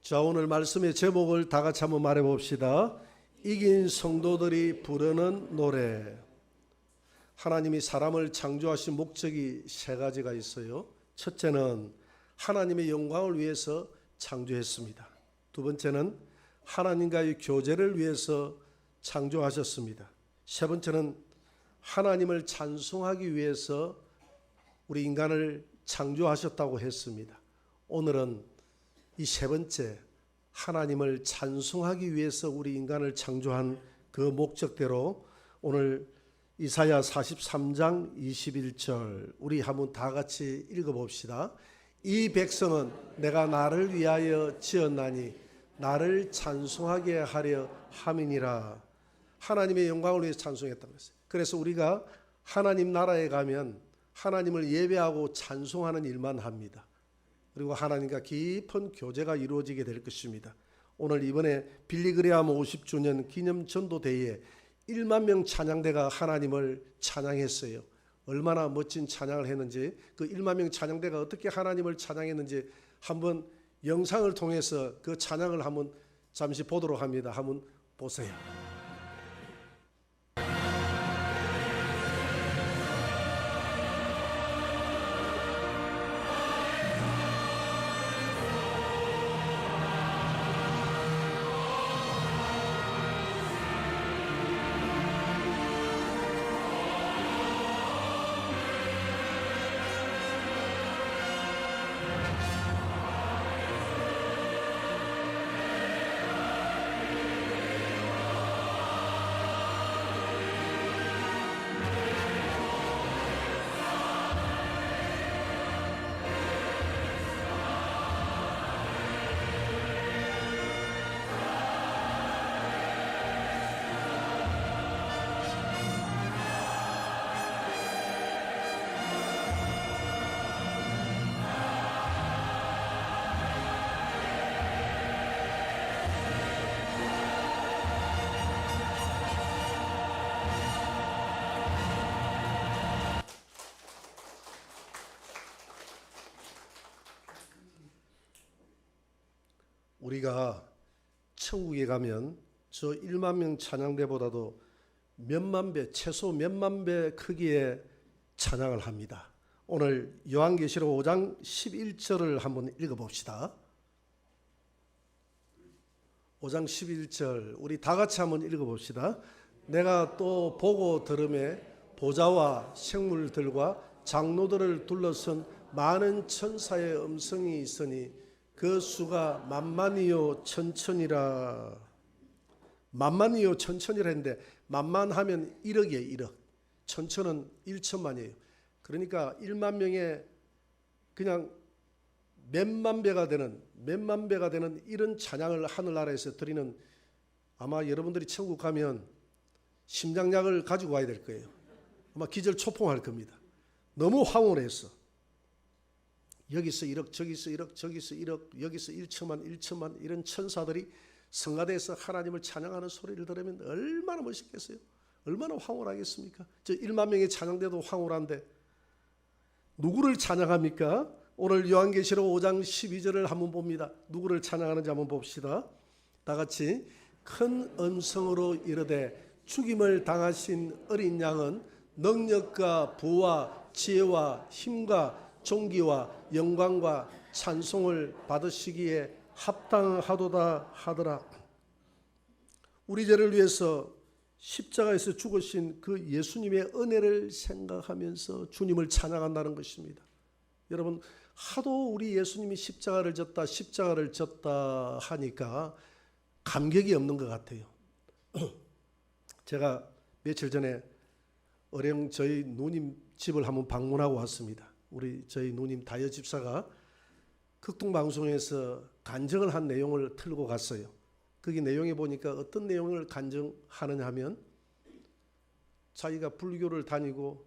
자, 오늘 말씀의 제목을 다 같이 한번 말해 봅시다. 이긴 성도들이 부르는 노래. 하나님이 사람을 창조하신 목적이 세 가지가 있어요. 첫째는 하나님의 영광을 위해서 창조했습니다. 두 번째는 하나님과의 교제를 위해서 창조하셨습니다. 세 번째는 하나님을 찬송하기 위해서 우리 인간을 창조하셨다고 했습니다. 오늘은 이 세 번째, 하나님을 찬송하기 위해서 우리 인간을 창조한 그 목적대로 오늘 이사야 43장 21절 우리 한번 다 같이 읽어봅시다. 이 백성은 내가 나를 위하여 지었나니 나를 찬송하게 하려 함이니라. 하나님의 영광을 위해서 찬송했다고 했어요. 그래서 우리가 하나님 나라에 가면 하나님을 예배하고 찬송하는 일만 합니다. 그리고 하나님과 깊은 교제가 이루어지게 될 것입니다. 오늘 이번에 빌리그레암 50주년 기념 전도대회에 1만 명 찬양대가 하나님을 찬양했어요. 얼마나 멋진 찬양을 했는지, 그 1만 명 찬양대가 어떻게 하나님을 찬양했는지 한번 영상을 통해서 그 찬양을 한번 잠시 보도록 합니다. 한번 보세요. 우리가 천국에 가면 저 1만 명 찬양대보다도 몇만 배, 최소 몇만 배 크기의 찬양을 합니다. 오늘 요한계시록 5장 11절을 한번 읽어봅시다. 5장 11절 우리 다 같이 한번 읽어봅시다. 내가 또 보고 들음에 보좌와 생물들과 장로들을 둘러선 많은 천사의 음성이 있으니 그 수가 만만이요 천천이라. 만만이요 천천이라 했는데 만만하면 1억이에요. 1억. 천천은 1천만이에요. 그러니까 1만 명의 그냥 몇만 배가 되는 이런 찬양을 하늘나라에서 드리는, 아마 여러분들이 천국 가면 심장약을 가지고 와야 될 거예요. 아마 기절초풍할 겁니다. 너무 황홀해서 여기서 1억, 저기서 1억, 저기서 1억, 여기서 1천만 이런 천사들이 성가대에서 하나님을 찬양하는 소리를 들으면 얼마나 멋있겠어요? 얼마나 황홀하겠습니까? 저 1만 명의 찬양대도 황홀한데 누구를 찬양합니까? 오늘 요한계시록 5장 12절을 한번 봅니다. 누구를 찬양하는지 한번 봅시다. 다 같이 큰 음성으로 이르되 죽임을 당하신 어린 양은 능력과 부와 지혜와 힘과 존귀와 영광과 찬송을 받으시기에 합당하도다 하더라. 우리 죄를 위해서 십자가에서 죽으신 그 예수님의 은혜를 생각하면서 주님을 찬양한다는 것입니다. 여러분, 하도 우리 예수님이 십자가를 졌다 하니까 감격이 없는 것 같아요. 제가 며칠 전에 어령 저희 누님 집을 한번 방문하고 왔습니다. 저희 누님 다여 집사가 극동방송에서 간증을 한 내용을 틀고 갔어요. 거기 내용에 보니까 어떤 내용을 간증하느냐 하면 자기가 불교를 다니고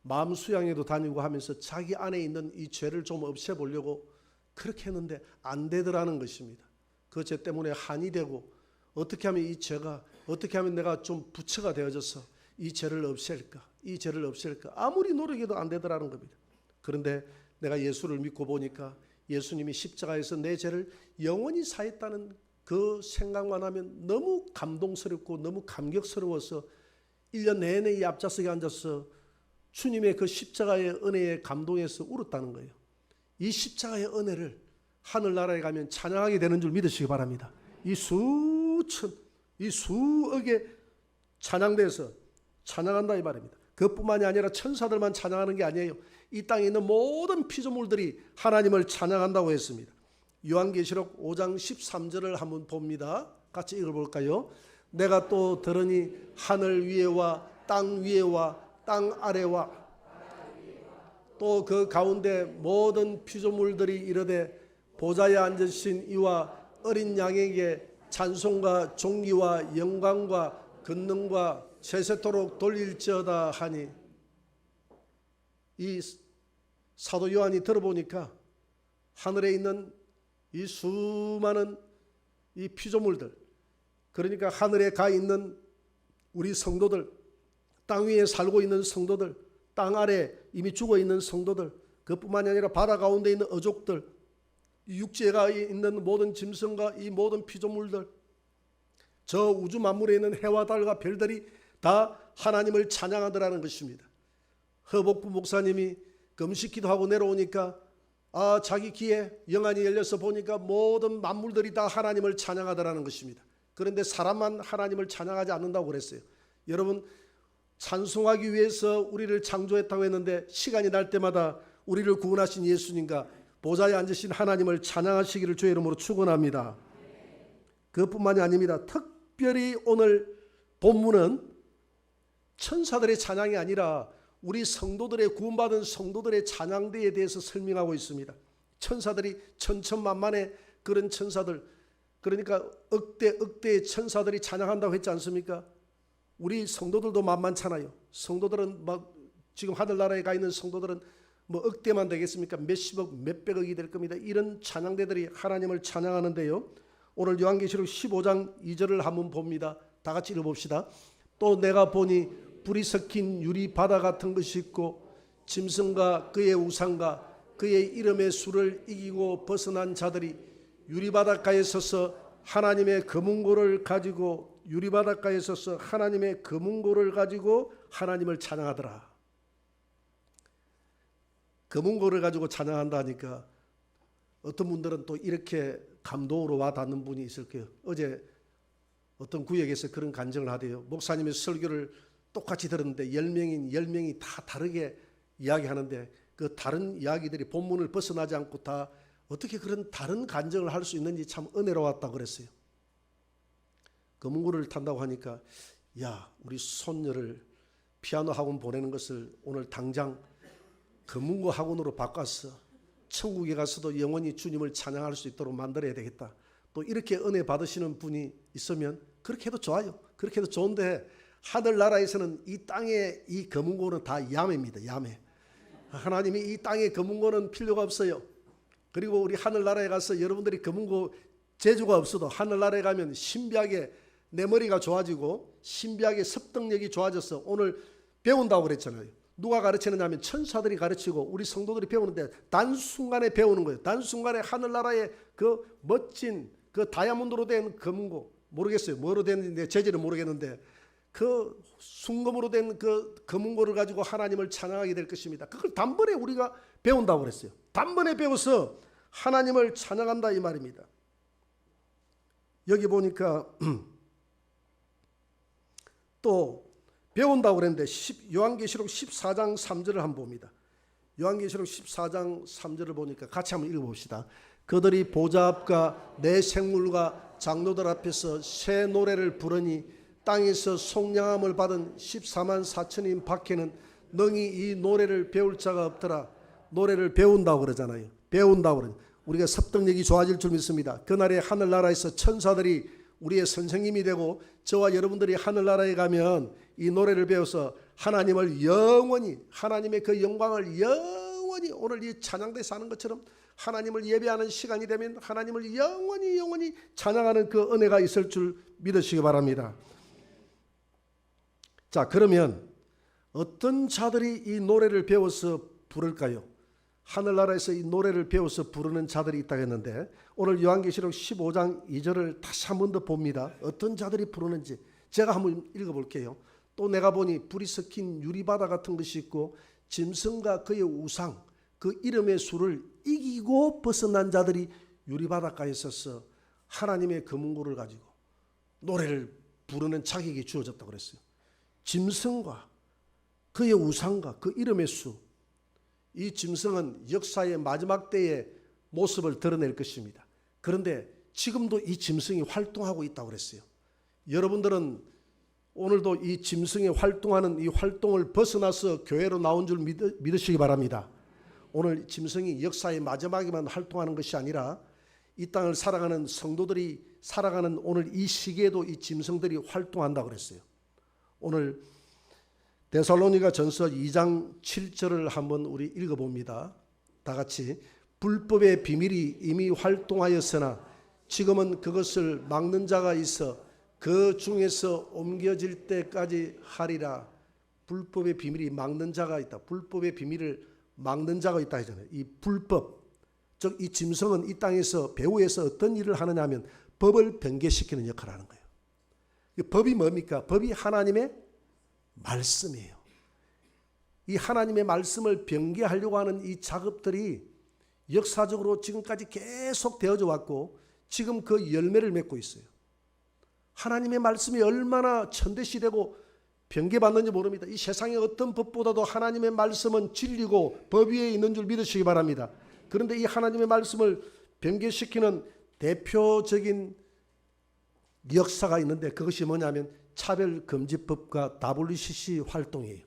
마음 수양에도 다니고 하면서 자기 안에 있는 이 죄를 좀 없애보려고 그렇게 했는데 안 되더라는 것입니다. 그 죄 때문에 한이 되고 어떻게 하면 이 죄가, 어떻게 하면 내가 좀 부처가 되어져서 이 죄를 없앨까 아무리 노력해도 안 되더라는 겁니다. 그런데 내가 예수를 믿고 보니까 예수님이 십자가에서 내 죄를 영원히 사했다는 그 생각만 하면 너무 감동스럽고 너무 감격스러워서 1년 내내 이 앞좌석에 앉아서 주님의 그 십자가의 은혜에 감동해서 울었다는 거예요. 이 십자가의 은혜를 하늘나라에 가면 찬양하게 되는 줄 믿으시기 바랍니다. 이 수천, 이 수억의 찬양대에서 찬양한다 이 말입니다. 그뿐만이 아니라 천사들만 찬양하는 게 아니에요. 이 땅에 있는 모든 피조물들이 하나님을 찬양한다고 했습니다. 요한계시록 5장 13절을 한번 봅니다. 같이 읽어볼까요? 내가 또 들으니 하늘 위에와 땅 위에와 땅 아래와 또 그 가운데 모든 피조물들이 이르되 보좌에 앉으신 이와 어린 양에게 찬송과 존귀와 영광과 권능과 세세토록 돌릴지어다 하니, 이 사도 요한이 들어보니까 하늘에 있는 이 수많은 이 피조물들, 그러니까 하늘에 가 있는 우리 성도들, 땅 위에 살고 있는 성도들, 땅 아래 이미 죽어 있는 성도들, 그뿐만이 아니라 바다 가운데 있는 어족들, 육지에 있는 모든 짐승과 이 모든 피조물들, 저 우주 만물에 있는 해와 달과 별들이 다 하나님을 찬양하더라는 것입니다. 허복부 목사님이 금식 기도하고 내려오니까 자기 귀에 영안이 열려서 보니까 모든 만물들이 다 하나님을 찬양하더라는 것입니다. 그런데 사람만 하나님을 찬양하지 않는다고 그랬어요. 여러분, 찬송하기 위해서 우리를 창조했다고 했는데 시간이 날 때마다 우리를 구원하신 예수님과 보좌에 앉으신 하나님을 찬양하시기를 주의 이름으로 축원합니다. 그것뿐만이 아닙니다. 특별히 오늘 본문은 천사들의 찬양이 아니라 우리 성도들의, 구원받은 성도들의 찬양대에 대해서 설명하고 있습니다. 천사들이 천천만만의 그런 천사들, 그러니까 억대의 천사들이 찬양한다고 했지 않습니까? 우리 성도들도 만만찮아요. 성도들은 지금 하늘나라에 가 있는 성도들은 억대만 되겠습니까? 몇십억, 몇백억이 될 겁니다. 이런 찬양대들이 하나님을 찬양하는데요. 오늘 요한계시록 15장 2절을 한번 봅니다. 다 같이 읽어봅시다. 또 내가 보니 불이 섞인 유리 바다 같은 것이 있고 짐승과 그의 우상과 그의 이름의 수를 이기고 벗어난 자들이 유리바닷가에 서서 하나님의 금은고를 가지고 유리바닷가에 서서 하나님의 금은고를 가지고 하나님을 찬양하더라. 금은고를 가지고 찬양한다니까 어떤 분들은 또 이렇게 감동으로 와닿는 분이 있을 거예요. 어제 어떤 구역에서 그런 간증을 하대요. 목사님의 설교를 똑같이 들었는데 10명이 다 다르게 이야기하는데 그 다른 이야기들이 본문을 벗어나지 않고 다 어떻게 그런 다른 간증을 할 수 있는지 참 은혜로웠다고 그랬어요. 금은고를 탄다고 하니까 우리 손녀를 피아노 학원 보내는 것을 오늘 당장 금은고 학원으로 바꿔서 천국에 가서도 영원히 주님을 찬양할 수 있도록 만들어야 되겠다. 또 이렇게 은혜 받으시는 분이 있으면 그렇게 해도 좋아요. 그렇게 해도 좋은데 하늘나라에서는 이 땅의 이 금은고는 다 야매입니다. 야매. 하나님이 이 땅의 금은고는 필요가 없어요. 그리고 우리 하늘나라에 가서 여러분들이 금은고 재주가 없어도 하늘나라에 가면 신비하게 내 머리가 좋아지고 신비하게 습득력이 좋아져서 오늘 배운다고 그랬잖아요. 누가 가르치느냐 하면 천사들이 가르치고 우리 성도들이 배우는데 단순간에 배우는 거예요. 단순간에 하늘나라의 그 멋진 그 다이아몬드로 된 금은고, 모르겠어요. 뭐로 됐는데 재질은 모르겠는데 그 순금으로 된 그 금은고를 가지고 하나님을 찬양하게 될 것입니다. 그걸 단번에 우리가 배운다고 그랬어요. 단번에 배워서 하나님을 찬양한다 이 말입니다. 여기 보니까 또 배운다고 그랬는데 요한계시록 14장 3절을 한번 봅니다. 요한계시록 14장 3절을 보니까 같이 한번 읽어봅시다. 그들이 보좌 앞과 내 생물과 장로들 앞에서 새 노래를 부르니 땅에서 속량함을 받은 14만 4천인 밖에는 능히 이 노래를 배울 자가 없더라. 노래를 배운다고 그러잖아요. 배운다고 그러죠. 우리가 습득력이 좋아질 줄 믿습니다. 그날에 하늘나라에서 천사들이 우리의 선생님이 되고 저와 여러분들이 하늘나라에 가면 이 노래를 배워서 하나님을 영원히, 하나님의 그 영광을 영원히, 오늘 이 찬양대에서 하는 것처럼 하나님을 예배하는 시간이 되면 하나님을 영원히 찬양하는 그 은혜가 있을 줄 믿으시기 바랍니다. 자, 그러면 어떤 자들이 이 노래를 배워서 부를까요? 하늘나라에서 이 노래를 배워서 부르는 자들이 있다고 했는데 오늘 요한계시록 15장 2절을 다시 한 번 더 봅니다. 어떤 자들이 부르는지 제가 한번 읽어볼게요. 또 내가 보니 불이 섞인 유리바다 같은 것이 있고 짐승과 그의 우상 그 이름의 수를 이기고 벗어난 자들이 유리바닷가에 서서 하나님의 금은고를 가지고 노래를 부르는 자격이 주어졌다고 그랬어요. 짐승과 그의 우상과 그 이름의 수, 이 짐승은 역사의 마지막 때의 모습을 드러낼 것입니다. 그런데 지금도 이 짐승이 활동하고 있다고 그랬어요. 여러분들은 오늘도 이 짐승이 활동하는 이 활동을 벗어나서 교회로 나온 줄 믿으시기 바랍니다. 오늘 짐승이 역사의 마지막에만 활동하는 것이 아니라 이 땅을 살아가는 성도들이 살아가는 오늘 이 시기에도 이 짐승들이 활동한다고 그랬어요. 오늘 데살로니가 전서 2장 7절을 한번 우리 읽어봅니다. 다 같이 불법의 비밀이 이미 활동하였으나 지금은 그것을 막는 자가 있어 그 중에서 옮겨질 때까지 하리라. 불법의 비밀이 막는 자가 있다. 불법의 비밀을 막는 자가 있다 하잖아요. 이 불법, 즉 이 짐승은 이 땅에서 배후에서 어떤 일을 하느냐 하면 법을 변개시키는 역할을 하는 거예요. 이 법이 뭡니까? 법이 하나님의 말씀이에요. 이 하나님의 말씀을 변개하려고 하는 이 작업들이 역사적으로 지금까지 계속 되어져 왔고 지금 그 열매를 맺고 있어요. 하나님의 말씀이 얼마나 천대시되고 변개받는지 모릅니다. 이 세상의 어떤 법보다도 하나님의 말씀은 진리고 법 위에 있는 줄 믿으시기 바랍니다. 그런데 이 하나님의 말씀을 변개시키는 대표적인 역사가 있는데 그것이 뭐냐면 차별금지법과 WCC 활동이에요.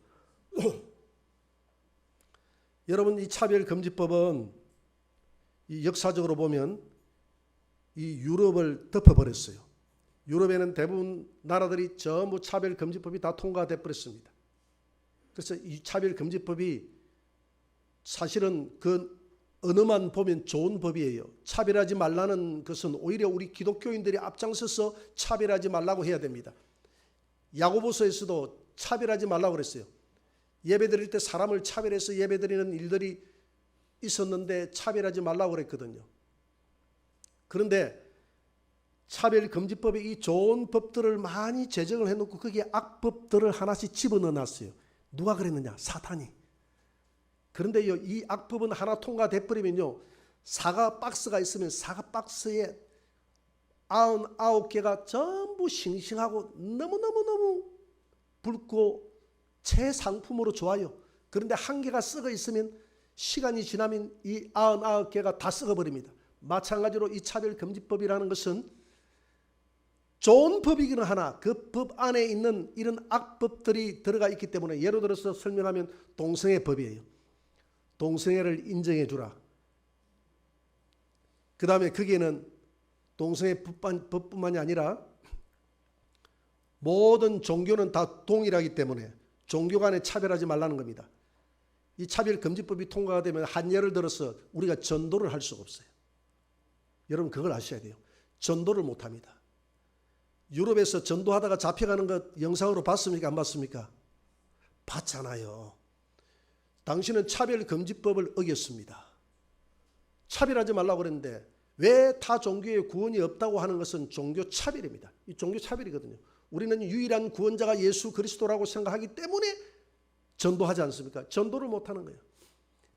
여러분 이 차별금지법은 이 역사적으로 보면 이 유럽을 덮어버렸어요. 유럽에는 대부분 나라들이 전부 차별금지법이 다 통과돼 버렸습니다. 그래서 이 차별금지법이 사실은 그 언어만 보면 좋은 법이에요. 차별하지 말라는 것은 오히려 우리 기독교인들이 앞장서서 차별하지 말라고 해야 됩니다. 야고보서에서도 차별하지 말라고 그랬어요. 예배 드릴 때 사람을 차별해서 예배 드리는 일들이 있었는데 차별하지 말라고 그랬거든요. 그런데 차별금지법에 이 좋은 법들을 많이 제정을 해놓고 거기에 악법들을 하나씩 집어넣어 놨어요. 누가 그랬느냐? 사탄이. 그런데요, 이 악법은 하나 통과돼 버리면요, 사과 박스가 있으면 사과 박스에 99개가 전부 싱싱하고 너무너무너무 붉고 최상품으로 좋아요. 그런데 한 개가 썩어 있으면 시간이 지나면 이 99개가 다 썩어버립니다. 마찬가지로 이 차별금지법이라는 것은 좋은 법이기는 하나 그 법 안에 있는 이런 악법들이 들어가 있기 때문에 예를 들어서 설명하면 동성애 법이에요. 동성애를 인정해 주라. 그 다음에 거기에는 동성애 법뿐만이 아니라 모든 종교는 다 동일하기 때문에 종교 간에 차별하지 말라는 겁니다. 이 차별금지법이 통과가 되면 한 예를 들어서 우리가 전도를 할 수가 없어요. 여러분 그걸 아셔야 돼요. 전도를 못합니다. 유럽에서 전도하다가 잡혀가는 것 영상으로 봤습니까? 안 봤습니까? 봤잖아요. 당신은 차별금지법을 어겼습니다. 차별하지 말라고 그랬는데 왜 타 종교에 구원이 없다고 하는 것은 종교 차별입니다. 이 종교 차별이거든요. 우리는 유일한 구원자가 예수 그리스도라고 생각하기 때문에 전도하지 않습니까? 전도를 못하는 거예요.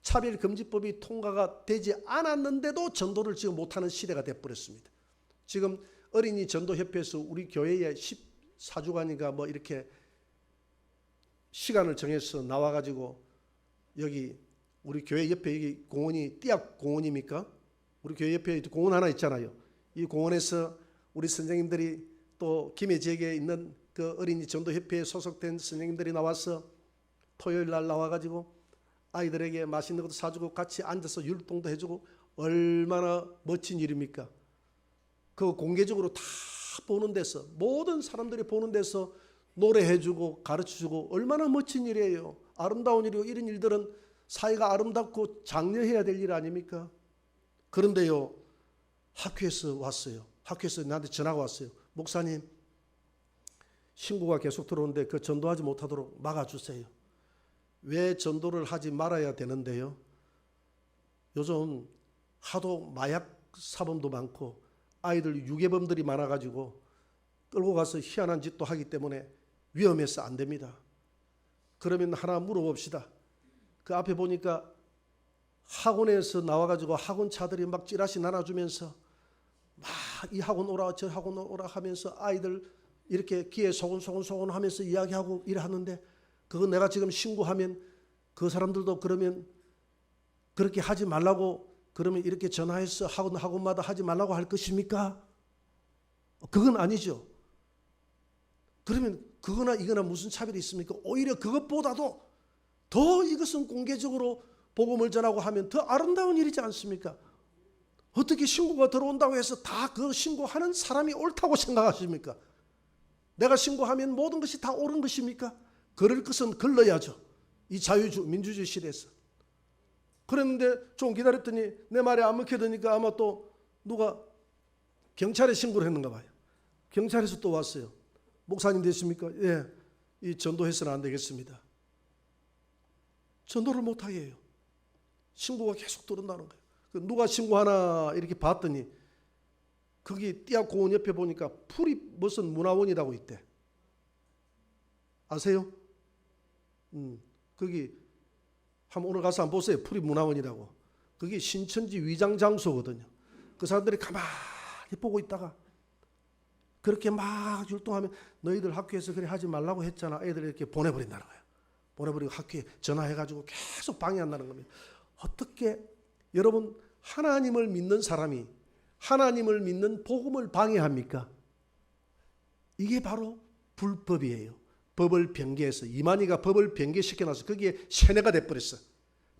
차별금지법이 통과가 되지 않았는데도 전도를 지금 못하는 시대가 되어버렸습니다. 지금 어린이 전도협회에서 우리 교회에 14주간인가 뭐 이렇게 시간을 정해서 나와가지고 여기 우리 교회 옆에 여기 공원이 띠약 공원입니까? 우리 교회 옆에 공원 하나 있잖아요. 이 공원에서 우리 선생님들이 또 김해 지역에 있는 그 어린이 전도협회에 소속된 선생님들이 나와서 토요일 날 나와가지고 아이들에게 맛있는 것도 사주고 같이 앉아서 율동도 해주고 얼마나 멋진 일입니까? 그 공개적으로 다 보는 데서 모든 사람들이 보는 데서 노래해주고 가르쳐주고 얼마나 멋진 일이에요. 아름다운 일이고 이런 일들은 사회가 아름답고 장려해야 될 일 아닙니까? 그런데요, 학교에서 왔어요. 학교에서 나한테 전화가 왔어요. 목사님, 신고가 계속 들어오는데 그 전도하지 못하도록 막아주세요. 왜 전도를 하지 말아야 되는데요? 요즘 하도 마약 사범도 많고 아이들 유괴범들이 많아가지고 끌고 가서 희한한 짓도 하기 때문에 위험해서 안 됩니다. 그러면 하나 물어봅시다. 그 앞에 보니까 학원에서 나와가지고 학원차들이 막 찌라시 나눠주면서 막 이 학원 오라 저 학원 오라 하면서 아이들 이렇게 귀에 소곤소곤 하면서 이야기하고 일하는데, 그거 내가 지금 신고하면 그 사람들도 그러면 그렇게 하지 말라고 그러면 이렇게 전화해서 학원마다 하지 말라고 할 것입니까? 그건 아니죠. 그러면 그거나 이거나 무슨 차별이 있습니까? 오히려 그것보다도 더 이것은 공개적으로 복음을 전하고 하면 더 아름다운 일이지 않습니까? 어떻게 신고가 들어온다고 해서 다 그 신고하는 사람이 옳다고 생각하십니까? 내가 신고하면 모든 것이 다 옳은 것입니까? 그럴 것은 걸러야죠. 이 민주주의 시대에서. 그랬는데 좀 기다렸더니 내 말에 안 먹혀드니까 아마 또 누가 경찰에 신고를 했는가 봐요. 경찰에서 또 왔어요. 목사님 되십니까? 예, 이 전도해서는 안 되겠습니다. 전도를 못하게 해요. 신고가 계속 들어온다는 거예요. 누가 신고하나 이렇게 봤더니 거기 띠약 공원 옆에 보니까 풀이 무슨 문화원이라고 있대. 아세요? 거기 한번 오늘 가서 한번 보세요. 풀이 문화원이라고. 그게 신천지 위장 장소거든요. 그 사람들이 가만히 보고 있다가 그렇게 막 율동하면 너희들 학교에서 그래 하지 말라고 했잖아. 애들 이렇게 보내버린다는 거예요. 보내버리고 학교에 전화해가지고 계속 방해한다는 겁니다. 어떻게 여러분 하나님을 믿는 사람이 하나님을 믿는 복음을 방해합니까? 이게 바로 불법이에요. 법을 변개해서 이만희가 법을 변개시켜놔서 거기에 세뇌가 돼버렸어.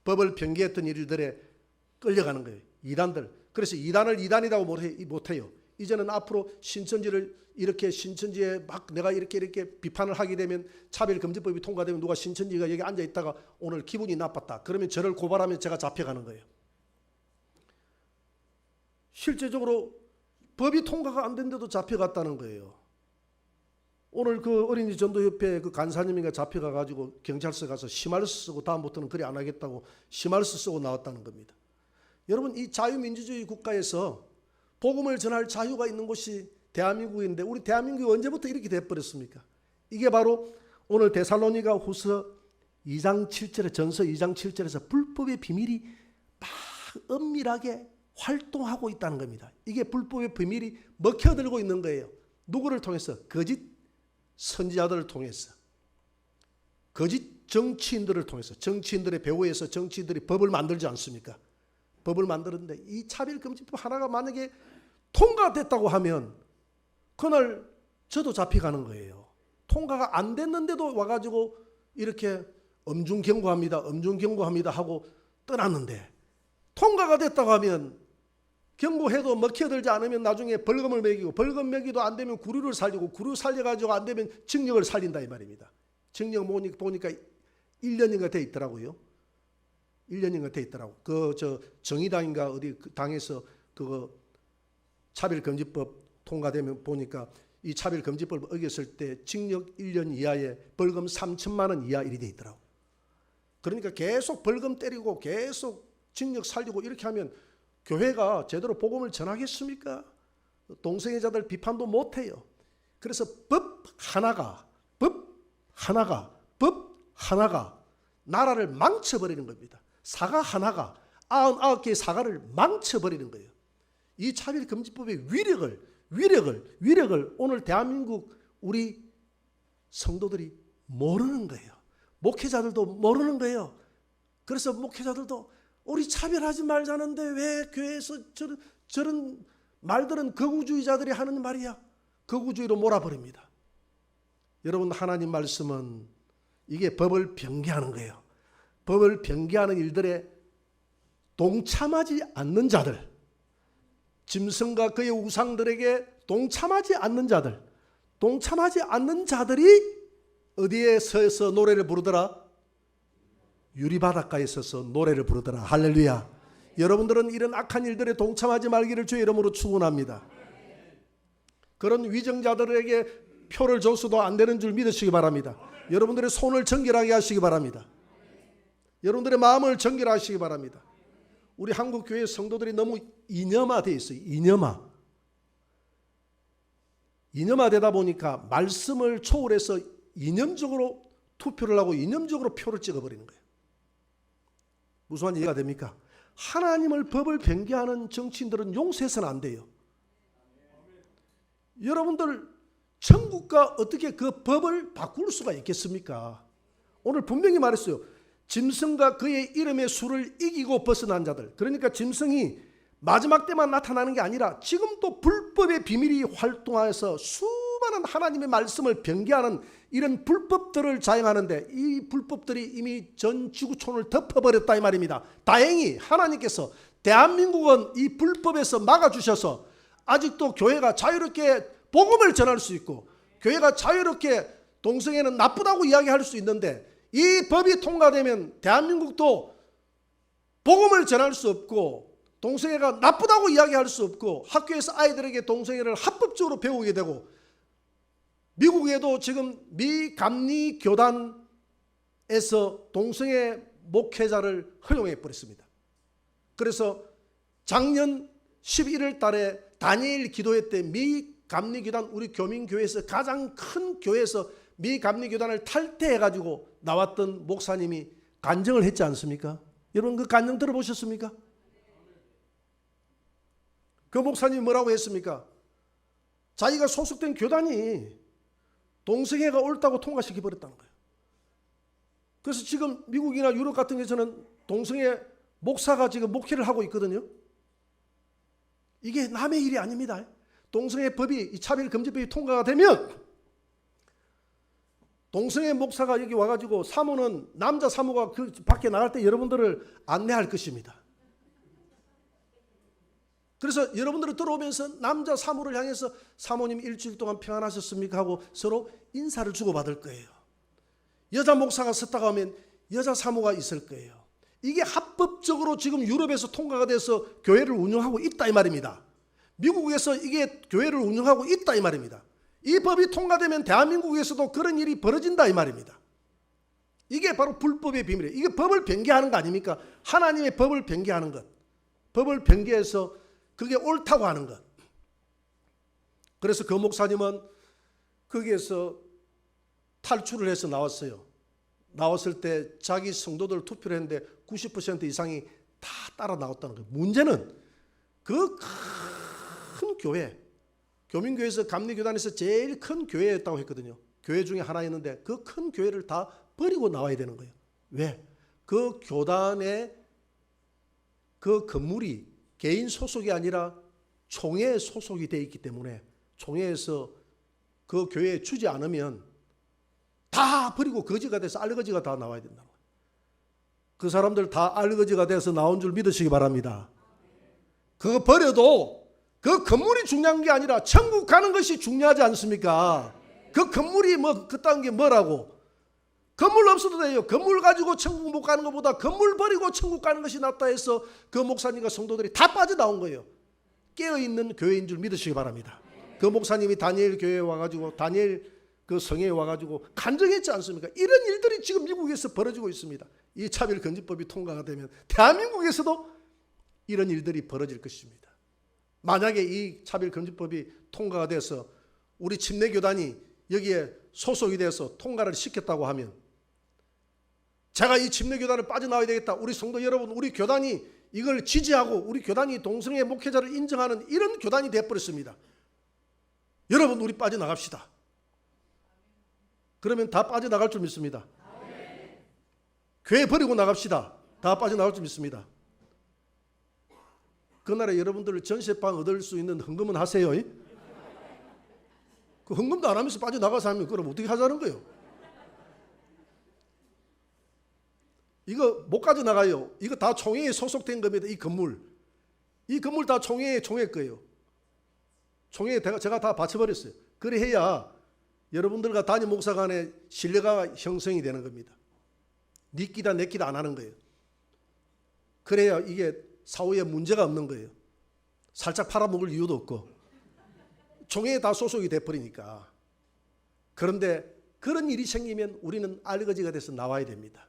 법을 변개했던 일들에 끌려가는 거예요. 이단들. 그래서 이단을 이단이라고 못해요. 이제는 앞으로 신천지를 이렇게 신천지에 막 내가 이렇게 비판을 하게 되면 차별금지법이 통과되면 누가 신천지가 여기 앉아 있다가 오늘 기분이 나빴다. 그러면 저를 고발하면 제가 잡혀가는 거예요. 실제적으로 법이 통과가 안 된데도 잡혀갔다는 거예요. 오늘 그 어린이 전도협회 그 간사님이가 잡혀가가지고 경찰서 가서 심할수 쓰고 다음부터는 그래 안 하겠다고 심할수 쓰고 나왔다는 겁니다. 여러분 이 자유민주주의 국가에서 복음을 전할 자유가 있는 곳이 대한민국인데 우리 대한민국이 언제부터 이렇게 돼버렸습니까? 이게 바로 오늘 데살로니가 후서 2장 7절에 전서 2장 7절에서 불법의 비밀이 막 은밀하게 활동하고 있다는 겁니다. 이게 불법의 비밀이 먹혀들고 있는 거예요. 누구를 통해서? 거짓 선지자들을 통해서, 거짓 정치인들을 통해서. 정치인들의 배후에서 정치인들이 법을 만들지 않습니까? 법을 만드는데 이 차별금지법 하나가 만약에 통과됐다고 하면 그날 저도 잡혀가는 거예요. 통과가 안 됐는데도 와가지고 이렇게 엄중경고합니다 하고 떠났는데 통과가 됐다고 하면 경고해도 먹혀들지 않으면 나중에 벌금을 매기고 벌금 매기도 안 되면 구류를 살리고 구류 살려가지고 안 되면 징역을 살린다 이 말입니다. 징역 보니까 1년인가 돼 있더라고요. 1년인가 돼 있더라고. 정의당인가 어디 그 당에서 그거 차별금지법 통과되면 보니까 이 차별금지법을 어겼을 때 징역 1년 이하에 벌금 3천만 원 이하 일이 돼 있더라고. 그러니까 계속 벌금 때리고 계속 징역 살리고 이렇게 하면 교회가 제대로 복음을 전하겠습니까? 동성애자들 비판도 못해요. 그래서 법 하나가 나라를 망쳐버리는 겁니다. 사과 하나가 99개의 사과를 망쳐버리는 거예요. 이 차별금지법의 위력을 오늘 대한민국 우리 성도들이 모르는 거예요. 목회자들도 모르는 거예요. 그래서 목회자들도 우리 차별하지 말자는데 왜 교회에서 저런 말들은 극우주의자들이 하는 말이야. 극우주의로 몰아버립니다. 여러분 하나님 말씀은 이게 법을 변개하는 거예요. 법을 변개하는 일들에 동참하지 않는 자들, 짐승과 그의 우상들에게 동참하지 않는 자들이 어디에 서서 노래를 부르더라? 유리바닷가에 서서 노래를 부르더라. 할렐루야. 여러분들은 이런 악한 일들에 동참하지 말기를 주의 이름으로 축원합니다. 그런 위정자들에게 표를 줘서도 안 되는 줄 믿으시기 바랍니다. 여러분들의 손을 정결하게 하시기 바랍니다. 여러분들의 마음을 정결하시기 바랍니다. 우리 한국 교회 성도들이 너무 이념화되어 있어요. 이념화되다 보니까 말씀을 초월해서 이념적으로 투표를 하고 이념적으로 표를 찍어버리는 거예요. 무슨 말인지 이해가 됩니까? 하나님을 법을 변개하는 정치인들은 용서해서는 안 돼요. 여러분들 천국과 어떻게 그 법을 바꿀 수가 있겠습니까? 오늘 분명히 말했어요. 짐승과 그의 이름의 수를 이기고 벗어난 자들. 그러니까 짐승이 마지막 때만 나타나는 게 아니라 지금도 불법의 비밀이 활동하여서 수많은 하나님의 말씀을 변개하는 이런 불법들을 자행하는데 이 불법들이 이미 전 지구촌을 덮어버렸다 이 말입니다. 다행히 하나님께서 대한민국은 이 불법에서 막아주셔서 아직도 교회가 자유롭게 복음을 전할 수 있고 교회가 자유롭게 동성애는 나쁘다고 이야기할 수 있는데 이 법이 통과되면 대한민국도 복음을 전할 수 없고 동성애가 나쁘다고 이야기할 수 없고 학교에서 아이들에게 동성애를 합법적으로 배우게 되고 미국에도 지금 미 감리 교단에서 동성애 목회자를 허용해 버렸습니다. 그래서 작년 11월 달에 다니엘 기도회 때 미 감리 교단 우리 교민교회에서 가장 큰 교회에서 미 감리 교단을 탈퇴해 가지고 나왔던 목사님이 간증을 했지 않습니까? 여러분 그 간증 들어보셨습니까? 그 목사님이 뭐라고 했습니까? 자기가 소속된 교단이 동성애가 옳다고 통과시켜 버렸다는 거예요. 그래서 지금 미국이나 유럽 같은 데서는 동성애 목사가 지금 목회를 하고 있거든요. 이게 남의 일이 아닙니다. 동성애 법이 이 차별금지법이 통과가 되면 동성애 목사가 여기 와가지고 사모는 남자 사모가 그 밖에 나갈 때 여러분들을 안내할 것입니다. 그래서 여러분들이 들어오면서 남자 사모를 향해서 사모님 일주일 동안 평안하셨습니까? 하고 서로 인사를 주고받을 거예요. 여자 목사가 섰다가 하면 여자 사모가 있을 거예요. 이게 합법적으로 지금 유럽에서 통과가 돼서 교회를 운영하고 있다 이 말입니다. 미국에서 이게 교회를 운영하고 있다 이 말입니다. 이 법이 통과되면 대한민국에서도 그런 일이 벌어진다 이 말입니다. 이게 바로 불법의 비밀이에요. 이게 법을 변개하는 거 아닙니까? 하나님의 법을 변개하는 것. 법을 변개해서 그게 옳다고 하는 것. 그래서 그 목사님은 거기에서 탈출을 해서 나왔어요. 나왔을 때 자기 성도들 투표를 했는데 90% 이상이 다 따라 나왔다는 거예요. 문제는 그 큰 교회, 교민교회에서 감리교단에서 제일 큰 교회였다고 했거든요. 교회 중에 하나였는데 그 큰 교회를 다 버리고 나와야 되는 거예요. 왜? 그 교단의 그 건물이 개인 소속이 아니라 총회에 소속이 되어 있기 때문에 총회에서 그 교회에 주지 않으면 다 버리고 거지가 돼서 알거지가 다 나와야 된다고. 그 사람들 다 알거지가 돼서 나온 줄 믿으시기 바랍니다. 그거 버려도 그 건물이 중요한 게 아니라 천국 가는 것이 중요하지 않습니까? 그 건물이 뭐 그딴 게 뭐라고. 건물 없어도 돼요. 건물 가지고 천국 못 가는 것보다 건물 버리고 천국 가는 것이 낫다 해서 그 목사님과 성도들이 다 빠져나온 거예요. 깨어있는 교회인 줄 믿으시기 바랍니다. 그 목사님이 다니엘 교회에 와가지고 다니엘 그 성회에 와가지고 간증했지 않습니까? 이런 일들이 지금 미국에서 벌어지고 있습니다. 이 차별금지법이 통과가 되면 대한민국에서도 이런 일들이 벌어질 것입니다. 만약에 이 차별금지법이 통과가 돼서 우리 침례교단이 여기에 소속이 돼서 통과를 시켰다고 하면 제가 이 침례교단을 빠져나와야 되겠다. 우리 성도 여러분, 우리 교단이 이걸 지지하고 우리 교단이 동성애 목회자를 인정하는 이런 교단이 되어버렸습니다. 여러분 우리 빠져나갑시다. 그러면 다 빠져나갈 줄 믿습니다. 교회 버리고 나갑시다. 다 빠져나갈 줄 믿습니다. 그날에 여러분들 전세방 얻을 수 있는 헌금은 하세요. 그 헌금도 안 하면서 빠져나가서 하면 그럼 어떻게 하자는 거예요? 이거 못 가져나가요. 이거 다 총회에 소속된 겁니다. 이 건물 다 총회 거예요. 총회에 제가 다 바쳐버렸어요. 그래 해야 여러분들과 담임 목사 간의 신뢰가 형성이 되는 겁니다. 네 끼다 내 끼다 안 하는 거예요. 그래야 이게 사후에 문제가 없는 거예요. 살짝 팔아먹을 이유도 없고 총회에 다 소속이 돼버리니까. 그런데 그런 일이 생기면 우리는 알거지가 돼서 나와야 됩니다.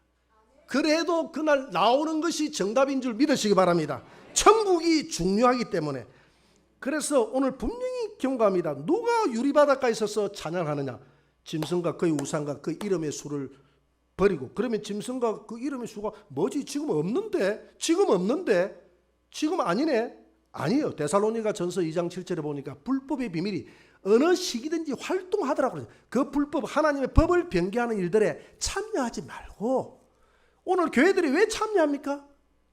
그래도 그날 나오는 것이 정답인 줄 믿으시기 바랍니다. 천국이 중요하기 때문에. 그래서 오늘 분명히 경고합니다. 누가 유리바닷가에 서서 찬양하느냐? 짐승과 그의 우상과 그 이름의 수를 버리고. 그러면 짐승과 그 이름의 수가 뭐지? 지금 없는데? 지금 아니네? 아니에요. 데살로니가 전서 2장 7절에 보니까 불법의 비밀이 어느 시기든지 활동하더라고요. 그 불법, 하나님의 법을 변개하는 일들에 참여하지 말고. 오늘 교회들이 왜 참여합니까?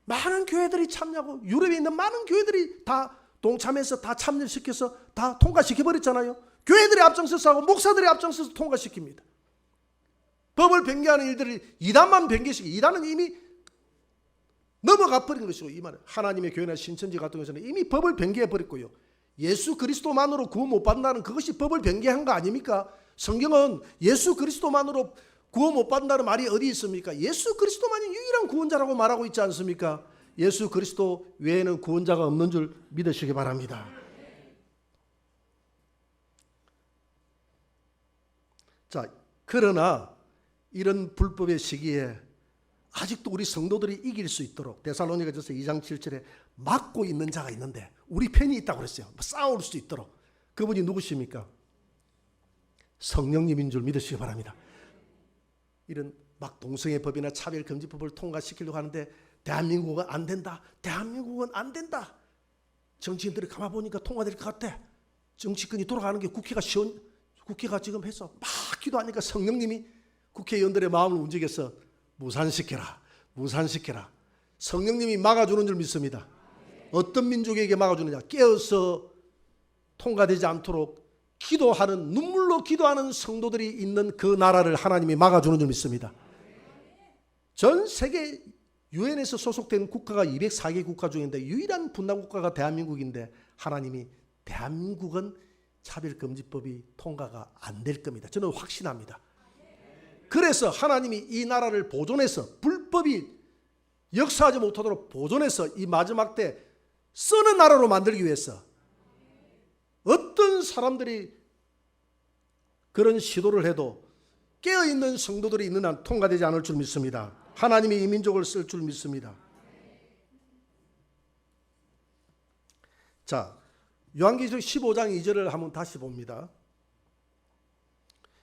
많은 교회들이 참여하고 유럽에 있는 많은 교회들이 다 동참해서 다 참여시켜서 다 통과시켜버렸잖아요. 교회들이 앞장서서 하고 목사들이 앞장서서 통과시킵니다. 법을 변개하는 일들을 이단만 변개시키고, 이단은 이미 넘어가 버린 것이고, 이 말은 하나님의 교회나 신천지 같은 것은 이미 법을 변개해 버렸고요. 예수 그리스도만으로 구원 못 받는다는 그것이 법을 변개한 거 아닙니까? 성경은 예수 그리스도만으로 구원 못 받는다는 말이 어디 있습니까? 예수 그리스도만이 유일한 구원자라고 말하고 있지 않습니까? 예수 그리스도 외에는 구원자가 없는 줄 믿으시기 바랍니다. 자, 그러나 이런 불법의 시기에 아직도 우리 성도들이 이길 수 있도록 데살로니가전서 2장 7절에 막고 있는 자가 있는데, 우리 편이 있다고 그랬어요. 싸울 수 있도록. 그분이 누구십니까? 성령님인 줄 믿으시기 바랍니다. 이런 막 동성애 법이나 차별금지법을 통과시키려고 하는데 대한민국은 안 된다. 대한민국은 안 된다. 정치인들이 가만 보니까 통과될 것 같아. 정치권이 돌아가는 게 국회가 지금 해서 막 기도하니까 성령님이 국회의원들의 마음을 움직여서 무산시켜라. 성령님이 막아주는 줄 믿습니다. 어떤 민족에게 막아주느냐? 깨어서 통과되지 않도록 기도하는, 눈물로 기도하는 성도들이 있는 그 나라를 하나님이 막아주는 줄 믿습니다. 전 세계 유엔에서 소속된 국가가 204개 국가 중인데 유일한 분단 국가가 대한민국인데, 하나님이 대한민국은 차별금지법이 통과가 안 될 겁니다. 저는 확신합니다. 그래서 하나님이 이 나라를 보존해서, 불법이 역사하지 못하도록 보존해서 이 마지막 때 쓰는 나라로 만들기 위해서 어떤 사람들이 그런 시도를 해도 깨어있는 성도들이 있는 한 통과되지 않을 줄 믿습니다. 하나님이 이 민족을 쓸 줄 믿습니다. 자, 요한계시록 15장 2절을 한번 다시 봅니다.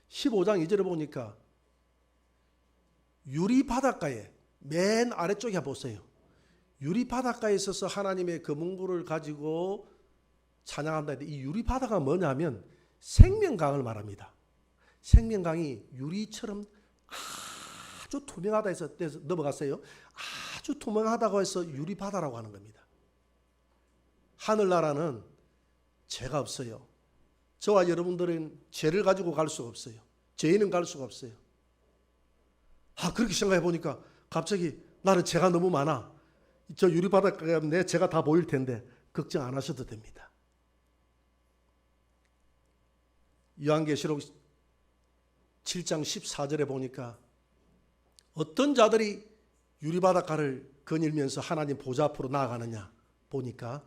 15장 2절을 보니까 유리 바닷가에 맨 아래쪽에 보세요. 유리 바닷가에 있어서 하나님의 그 문구를 가지고 찬양한다. 이 유리 바다가 뭐냐면 생명강을 말합니다. 생명강이 유리처럼 아주 투명하다 해서 넘어갔어요. 아주 투명하다고 해서 유리 바다라고 하는 겁니다. 하늘나라는 죄가 없어요. 저와 여러분들은 죄를 가지고 갈 수가 없어요. 죄인은 갈 수가 없어요. 그렇게 생각해 보니까 갑자기 나는 죄가 너무 많아. 저 유리바닥에 가면 내 죄가 다 보일 텐데 걱정 안 하셔도 됩니다. 요한계시록 7장 14절에 보니까 어떤 자들이 유리바닷가를 거닐면서 하나님 보좌 앞으로 나아가느냐 보니까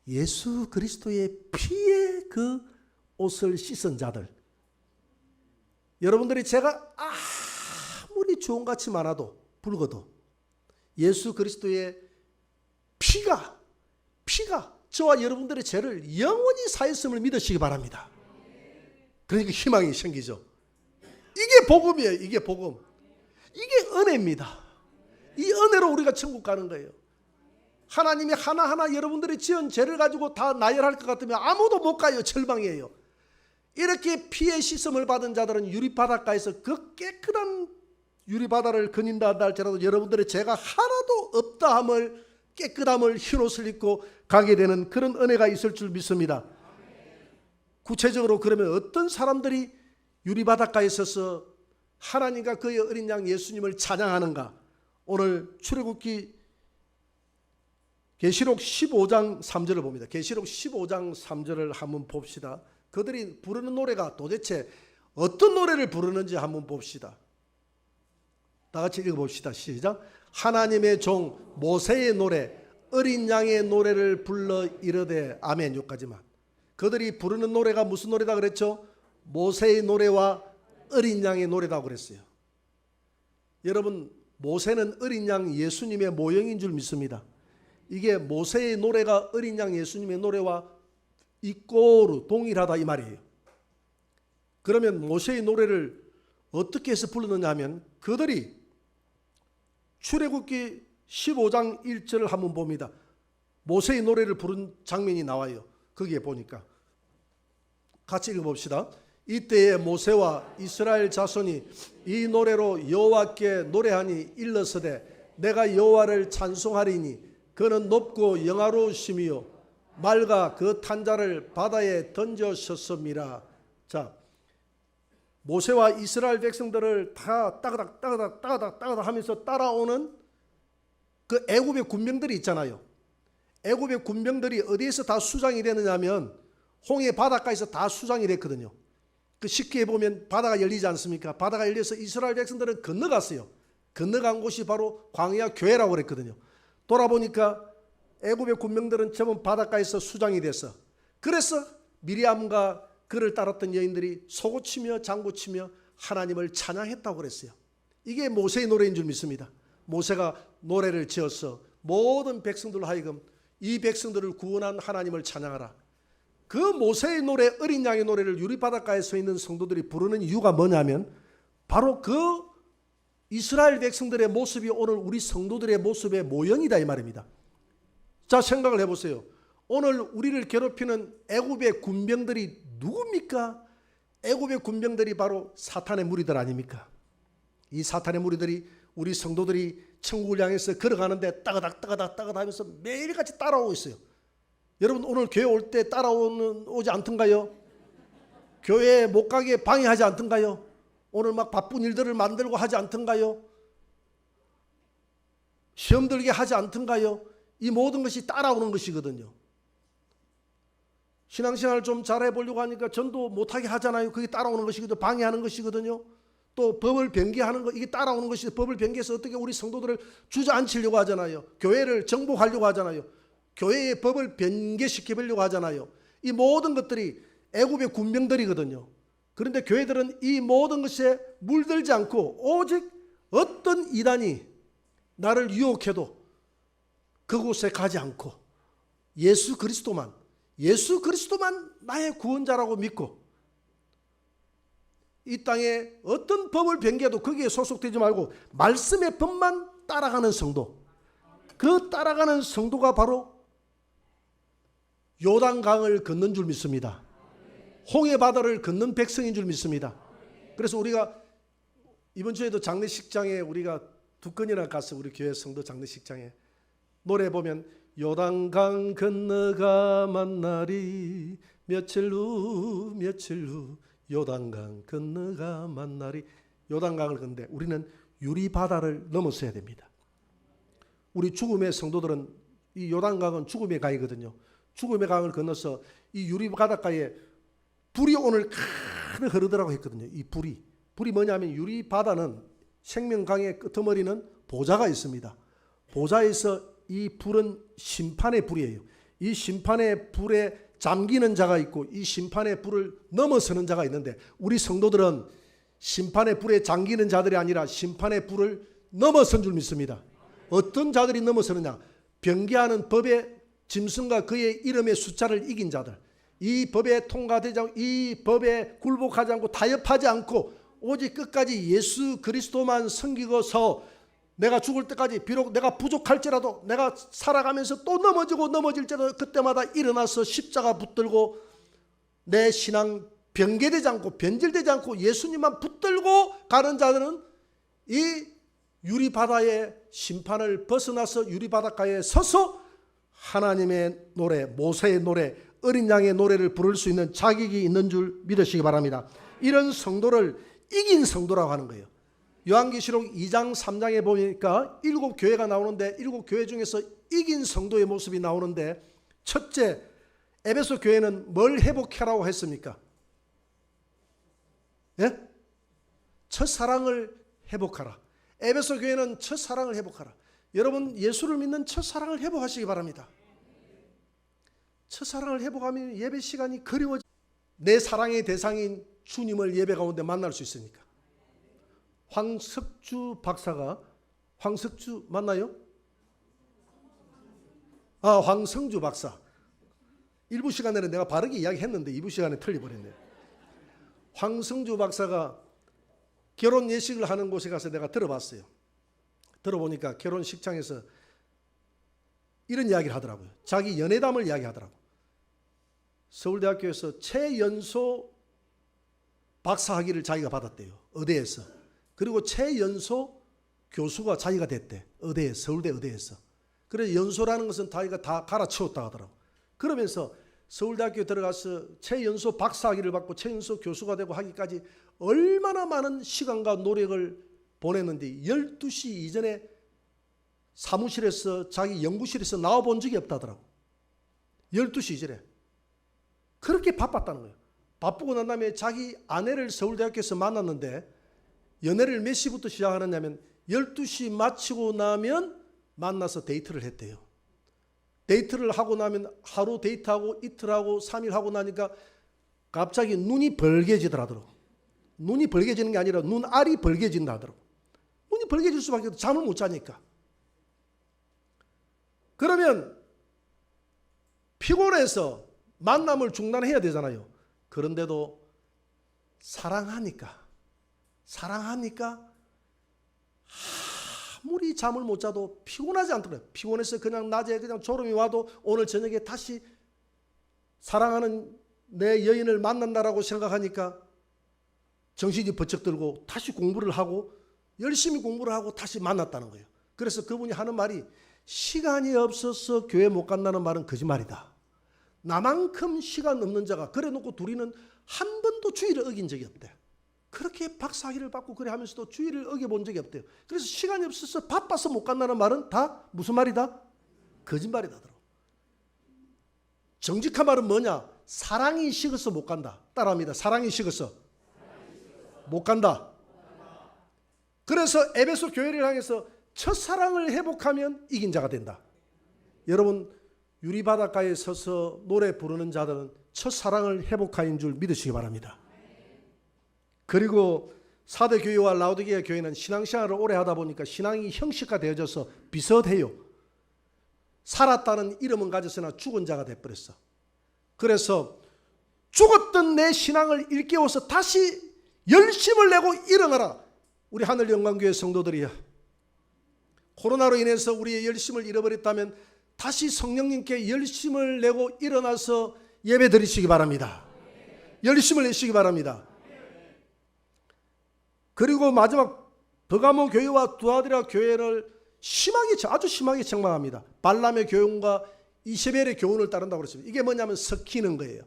예수 그리스도의 피에 그 옷을 씻은 자들. 여러분들이 제가 아무리 주홍같이 많아도 붉어도 예수 그리스도의 피가 저와 여러분들의 죄를 영원히 사했음을 믿으시기 바랍니다. 그러니까 희망이 생기죠. 이게 복음이에요. 이게 복음. 이게 은혜입니다. 이 은혜로 우리가 천국 가는 거예요. 하나님이 하나하나 여러분들이 지은 죄를 가지고 다 나열할 것 같으면 아무도 못 가요. 절망이에요. 이렇게 피의 씻음을 받은 자들은 유리바닷가에서 그 깨끗한 유리바다를 거닌다 할지라도 여러분들의 죄가 하나도 없다함을, 깨끗함을, 흰옷을 입고 가게 되는 그런 은혜가 있을 줄 믿습니다. 구체적으로 그러면 어떤 사람들이 유리바닷가에 서서 하나님과 그의 어린 양 예수님을 찬양하는가? 오늘 출애굽기 계시록 15장 3절을 봅니다. 계시록 15장 3절을 한번 봅시다. 그들이 부르는 노래가 도대체 어떤 노래를 부르는지 한번 봅시다. 다 같이 읽어봅시다. 시작. 하나님의 종 모세의 노래, 어린 양의 노래를 불러 이르되 아멘. 여기까지만. 그들이 부르는 노래가 무슨 노래다 그랬죠? 모세의 노래와 어린 양의 노래다 그랬어요. 여러분, 모세는 어린 양 예수님의 모형인 줄 믿습니다. 이게 모세의 노래가 어린 양 예수님의 노래와 이꼬르 동일하다 이 말이에요. 그러면 모세의 노래를 어떻게 해서 불렀느냐 하면 그들이 출애굽기 15장 1절을 한번 봅니다. 모세의 노래를 부른 장면이 나와요. 거기에 보니까 같이 읽어봅시다. 이때에 모세와 이스라엘 자손이 이 노래로 여호와께 노래하니 일러서되 내가 여호와를 찬송하리니 그는 높고 영화로우심이요 말과 그 탄자를 바다에 던져셨습니다. 자, 모세와 이스라엘 백성들을 다 따가닥 하면서 따라오는 그 애굽의 군병들이 있잖아요. 애굽의 군병들이 어디에서 다 수장이 되느냐 하면 홍해 바닷가에서 다 수장이 됐거든요. 그 쉽게 보면 바다가 열리지 않습니까? 바다가 열려서 이스라엘 백성들은 건너갔어요. 건너간 곳이 바로 광야 교회라고 그랬거든요. 돌아보니까 애굽의 군병들은 전부 바닷가에서 수장이 됐어. 그래서 미리암과 그를 따랐던 여인들이 소고치며 장구치며 하나님을 찬양했다고 그랬어요. 이게 모세의 노래인 줄 믿습니다. 모세가 노래를 지어서 모든 백성들로 하여금 이 백성들을 구원한 하나님을 찬양하라. 그 모세의 노래, 어린 양의 노래를 유리바닷가에 서 있는 성도들이 부르는 이유가 뭐냐면 바로 그 이스라엘 백성들의 모습이 오늘 우리 성도들의 모습의 모형이다 이 말입니다. 자, 생각을 해보세요. 오늘 우리를 괴롭히는 애굽의 군병들이 누굽니까? 애굽의 군병들이 바로 사탄의 무리들 아닙니까? 이 사탄의 무리들이 우리 성도들이 천국을 향해서 걸어가는데 따가닥 하면서 매일같이 따라오고 있어요. 여러분 오늘 교회 올 때 오지 않던가요? 교회에 못 가게 방해하지 않던가요? 오늘 막 바쁜 일들을 만들고 하지 않던가요? 시험 들게 하지 않던가요? 이 모든 것이 따라오는 것이거든요. 신앙생활을 좀 잘해보려고 하니까 전도 못하게 하잖아요. 그게 따라오는 것이거든요. 방해하는 것이거든요. 또 법을 변개하는 것, 이게 따라오는 것이 법을 변개해서 어떻게 우리 성도들을 주저앉히려고 하잖아요. 교회를 정복하려고 하잖아요. 교회의 법을 변개시켜보려고 하잖아요. 이 모든 것들이 애굽의 군병들이거든요. 그런데 교회들은 이 모든 것에 물들지 않고 오직 어떤 이단이 나를 유혹해도 그곳에 가지 않고 예수 그리스도만 나의 구원자라고 믿고 이 땅에 어떤 법을 변개해도 거기에 소속되지 말고 말씀의 법만 따라가는 성도, 그 따라가는 성도가 바로 요단강을 걷는 줄 믿습니다. 홍해 바다를 걷는 백성인 줄 믿습니다. 그래서 우리가 이번 주에도 장례식장에 우리가 2건이나 가서 우리 교회 성도 장례식장에 노래 보면 요단강 건너가 만나리 며칠 후 요단강 건너가 만나리. 요단강을 걷는데 우리는 유리바다를 넘어서야 됩니다. 우리 죽음의 성도들은 이 요단강은 죽음의 강이거든요. 죽음의 강을 건너서 이 유리바닷가에 불이 오늘 크게 흐르더라고 했거든요. 이 불이 뭐냐면 유리바다는 생명강의 끄트머리는 보좌가 있습니다. 보좌에서 이 불은 심판의 불이에요. 이 심판의 불에 잠기는 자가 있고 이 심판의 불을 넘어서는 자가 있는데 우리 성도들은 심판의 불에 잠기는 자들이 아니라 심판의 불을 넘어선 줄 믿습니다. 어떤 자들이 넘어서느냐? 변개하는 법의 짐승과 그의 이름의 숫자를 이긴 자들, 이 법에 통과되지 않고 이 법에 굴복하지 않고 타협하지 않고 오직 끝까지 예수 그리스도만 섬기고서 내가 죽을 때까지 비록 내가 부족할지라도 내가 살아가면서 또 넘어질지라도 그때마다 일어나서 십자가 붙들고 내 신앙 변개되지 않고 변질되지 않고 예수님만 붙들고 가는 자들은 이 유리바다의 심판을 벗어나서 유리바닷가에 서서 하나님의 노래, 모세의 노래, 어린 양의 노래를 부를 수 있는 자격이 있는 줄 믿으시기 바랍니다. 이런 성도를 이긴 성도라고 하는 거예요. 요한계시록 2장 3장에 보니까 7교회가 나오는데 7교회 중에서 이긴 성도의 모습이 나오는데 첫째, 에베소 교회는 뭘 회복하라고 했습니까? 예? 첫사랑을 회복하라. 에베소 교회는 첫사랑을 회복하라. 여러분 예수를 믿는 첫사랑을 회복하시기 바랍니다. 첫사랑을 회복하면 예배 시간이 그리워져. 내 사랑의 대상인 주님을 예배 가운데 만날 수 있으니까. 황석주 박사가 황석주 맞나요? 아, 황성주 박사. 1부 시간에는 내가 바르게 이야기했는데 2부 시간에 틀려버렸네요. 황성주 박사가 결혼 예식을 하는 곳에 가서 내가 들어봤어요. 들어보니까 결혼식장에서 이런 이야기를 하더라고요. 자기 연애담을 이야기하더라고요. 서울대학교에서 최연소 박사학위를 자기가 받았대요. 의대에서. 그리고 최연소 교수가 자기가 됐대. 의대, 서울대 의대에서. 그래서 연소라는 것은 자기가 다 갈아치웠다 하더라고요. 그러면서 서울대학교에 들어가서 최연소 박사학위를 받고 최연소 교수가 되고 하기까지 얼마나 많은 시간과 노력을 보냈는데 12시 이전에 사무실에서 자기 연구실에서 나와본 적이 없다더라고. 12시 이전에. 그렇게 바빴다는 거예요. 바쁘고 난 다음에 자기 아내를 서울대학교에서 만났는데 연애를 몇 시부터 시작하느냐면 12시 마치고 나면 만나서 데이트를 했대요. 데이트를 하고 나면 하루 데이트하고 이틀하고 3일 하고 나니까 갑자기 눈이 벌개지더라고요. 눈이 벌개지는 게 아니라 눈알이 벌개진다 하더라고요. 눈이 벌개질 수밖에 없어. 잠을 못 자니까. 그러면 피곤해서 만남을 중단해야 되잖아요. 그런데도 사랑하니까 아무리 잠을 못 자도 피곤하지 않더라고요. 피곤해서 그냥 낮에 그냥 졸음이 와도 오늘 저녁에 다시 사랑하는 내 여인을 만난다라고 생각하니까 정신이 번쩍 들고 다시 공부를 하고 열심히 공부를 하고 다시 만났다는 거예요. 그래서 그분이 하는 말이 시간이 없어서 교회 못 간다는 말은 거짓말이다. 나만큼 시간 없는 자가 그래 놓고 둘이는 한 번도 주의를 어긴 적이 없대. 그렇게 박사학위를 받고 그래 하면서도 주의를 어겨본 적이 없대요. 그래서 시간이 없어서 바빠서 못 간다는 말은 다 무슨 말이다? 거짓말이다. 정직한 말은 뭐냐? 사랑이 식어서 못 간다. 따라합니다. 사랑이 식어서 못 간다. 그래서 에베소 교회를 향해서 첫사랑을 회복하면 이긴 자가 된다. 여러분 유리바닷가에 서서 노래 부르는 자들은 첫사랑을 회복하인 줄 믿으시기 바랍니다. 그리고 사대 교회와 라오디게아 교회는 신앙생활을 오래 하다 보니까 신앙이 형식화되어져서 비슷해요. 살았다는 이름은 가졌으나 죽은 자가 돼버렸어. 그래서 죽었던 내 신앙을 일깨워서 다시 열심을 내고 일어나라. 우리 하늘영광교회 성도들이야. 코로나로 인해서 우리의 열심을 잃어버렸다면 다시 성령님께 열심을 내고 일어나서 예배 드리시기 바랍니다. 열심을 내시기 바랍니다. 그리고 마지막 버가모 교회와 두아디라 교회를 아주 심하게 책망합니다. 발람의 교훈과 이세벨의 교훈을 따른다고 그랬습니다. 이게 뭐냐면 섞이는 거예요.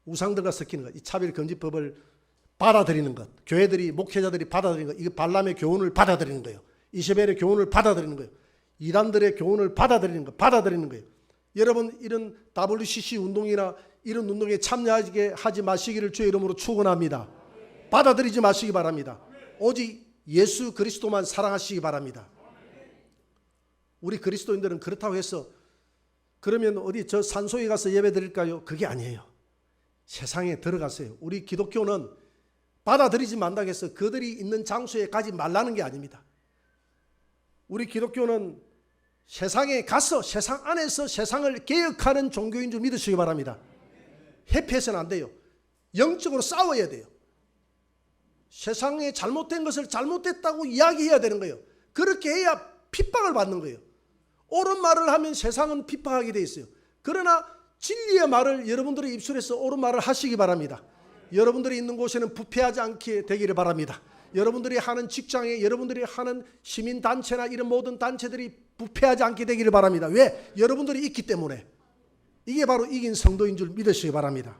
우상들과 섞이는 것. 이 차별금지법을 받아들이는 것. 교회들이 목회자들이 받아들이는 것. 이게 발람의 교훈을 받아들이는 거예요. 이세벨의 교훈을 받아들이는 거예요. 이단들의 교훈을 받아들이는 거예요. 여러분 이런 WCC 운동이나 이런 운동에 참여하게 하지 마시기를 주의 이름으로 축원합니다. 받아들이지 마시기 바랍니다. 오직 예수 그리스도만 사랑하시기 바랍니다. 우리 그리스도인들은 그렇다고 해서 그러면 어디 저 산소에 가서 예배 드릴까요? 그게 아니에요. 세상에 들어가세요. 우리 기독교는 받아들이지 말라고 해서 그들이 있는 장소에 가지 말라는 게 아닙니다. 우리 기독교는 세상에 가서 세상 안에서 세상을 개혁하는 종교인 줄 믿으시기 바랍니다. 회피해서는 안 돼요. 영적으로 싸워야 돼요. 세상에 잘못된 것을 잘못됐다고 이야기해야 되는 거예요. 그렇게 해야 핍박을 받는 거예요. 옳은 말을 하면 세상은 핍박하게 돼 있어요. 그러나 진리의 말을 여러분들의 입술에서 옳은 말을 하시기 바랍니다. 여러분들이 있는 곳에는 부패하지 않게 되기를 바랍니다. 여러분들이 하는 직장에 여러분들이 하는 시민단체나 이런 모든 단체들이 부패하지 않게 되기를 바랍니다. 왜? 여러분들이 있기 때문에. 이게 바로 이긴 성도인 줄 믿으시기 바랍니다.